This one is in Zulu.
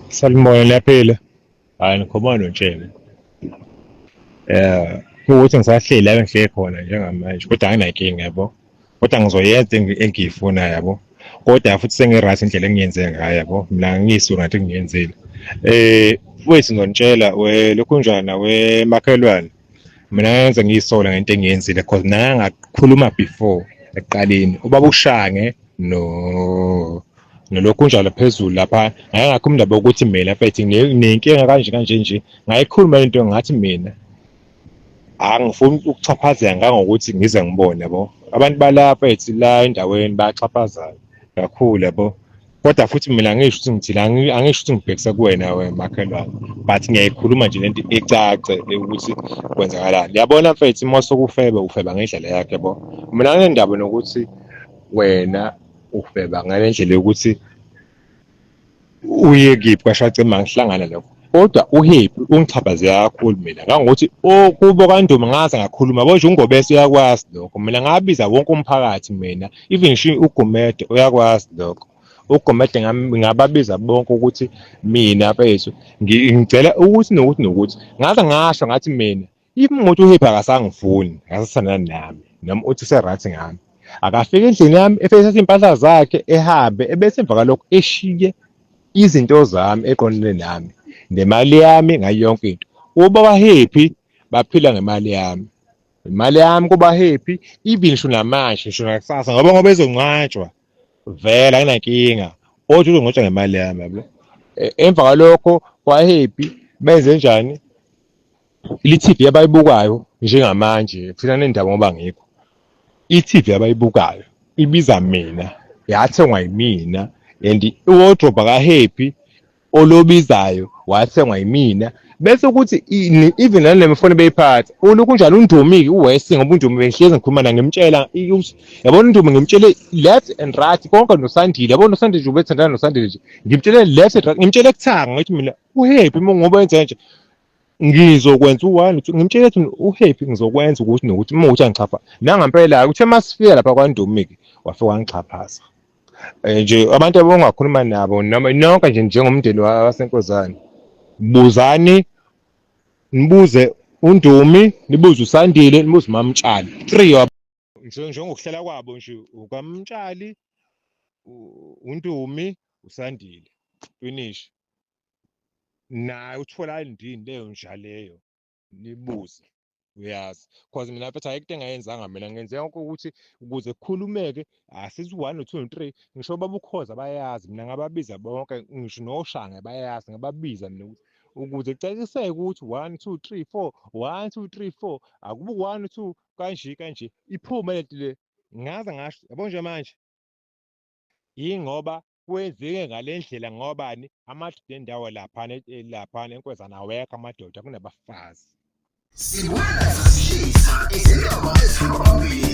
Salmoya liyaphila. Hayi ngikhuluma noTshebe. Kuwukuthi ngisahleli la engihleli khona njengamanje kodwa anginankinga yabo. Kodwa ngizoyenza engiyifunayo yabo. Kodwa futhi sengi-right indlela engiyenze ngayo yabo. Mina ngiyisura ngathi ngiyenzile. Wethu ngizonitshela lokhunjana wemakhelwane. Mina ngenze ngiyisola ngento engiyenzile because mina ngakhuluma before ekuqaleni. Ubaba uShange nolokhu njalo phezulu lapha ngake ngakhuluma nabo ukuthi mina mfethu nginenkinga kanje kanje nje ngayikhuluma lento ngathi mina angifuni ukuchaphazela ngangokuthi ngize ngibone yabo abantu balapha ethi la endaweni bayaxhaphazana kakhulu yabo kodwa futhi mina ngisho ukuthi ngithila angisho ukuthi ngibhekisa kuwena wemakhelwane but ngiyayikhuluma nje lento ecace ukuthi kwenzakalani yabona mfethu mosokufeba ufeba ngendlela yakhe yabo mina nginendaba nokuthi wena ufeba ngale ndlela yokuthi uye kiphi kwashace mangihlangana lokho kodwa uhappy ungichaphazela kakhulu mina ngangokuthi kubo kaNdoma ngaze ngakhuluma bonje ungobese uyakwazi lokho mina ngabiza wonke umphakathi mina even ngisho uGumede uyakwazi lokho uGumede ngababiza bonke ukuthi mina mfethu ngicela ukuthi nokuthi ngaze ngasho ngathi mina umuntu uhappy akasangifuni akasasana nami noma uthi seright ngami akafika endlini yami efesa impahla zakhe ehambe ebese emva kalokho eshiye izinto zami eqondene nami nemali yami ngayo yonke into ubaba happy baphila ngemali yami imali yami kuba happy even ngisho namanje ngisho nakusasa ngoba ezongcwatshwa vele ayinankinga othi uzongcwatshwa ngemali yami yabo emva kalokho kwa happy benze njani i-TV abayibukayo njengamanje futhi nendaba ngoba ngikho i-TV abayibukayo ibiza mina yathengwa yimina and i-wardrobe ka-happy olobizayo wathengwa yimina bese kuthi even nale mfone beyiphatha ulokhu njalo uNdumi uWest ngoba uNdumi bengihlezi ngikhuluma naye ngimtshela yabona uNdumi ngimtshele left and right konke noSandile yabona uSandile nje ubethandana noSandile nje ngimtshele left and right ngimtshele ekuthanga ngithi mina uhappy ngoba wenza nje ngizokwenza u1 2 ngimtshele ukuthi uhappy ngizokwenza ukuthi nokuthi uma uthi angichapha nangampela uthe masifika lapha kwaNdumi wafika wangixhaphaza nje abantu abongakhuluma nabo noma nonke nje njengomndeni waseNkozane buzani nibuze uNdumi nibuze uSandile nibuze uMamtshali 3 njengokuhlela kwabo nje ukaMtshali uNdumi uSandile finish naye uthola indini leyo njaleyo nibuze uyazi because mina mfethu ayikho into engayenzanga mina ngenze yonke ukuthi ukuze kukhulumeke asithi 1 2 3 ngisho baba ukhoza bayazi mina ngababiza bonke ngisho noShange bayazi ngababiza mina ukuze kucaciseke ukuthi 1 2 3 4 1 2 3 4 akubu 1 2 kanje iphume lento le ngaze ngasho yabo nje manje ingoba kwenzeke ngalendlela ngobani amadoda endawo laphana eNkozana awekho amadoda kunabafazi Sibona sasishisa izindaba eziphambili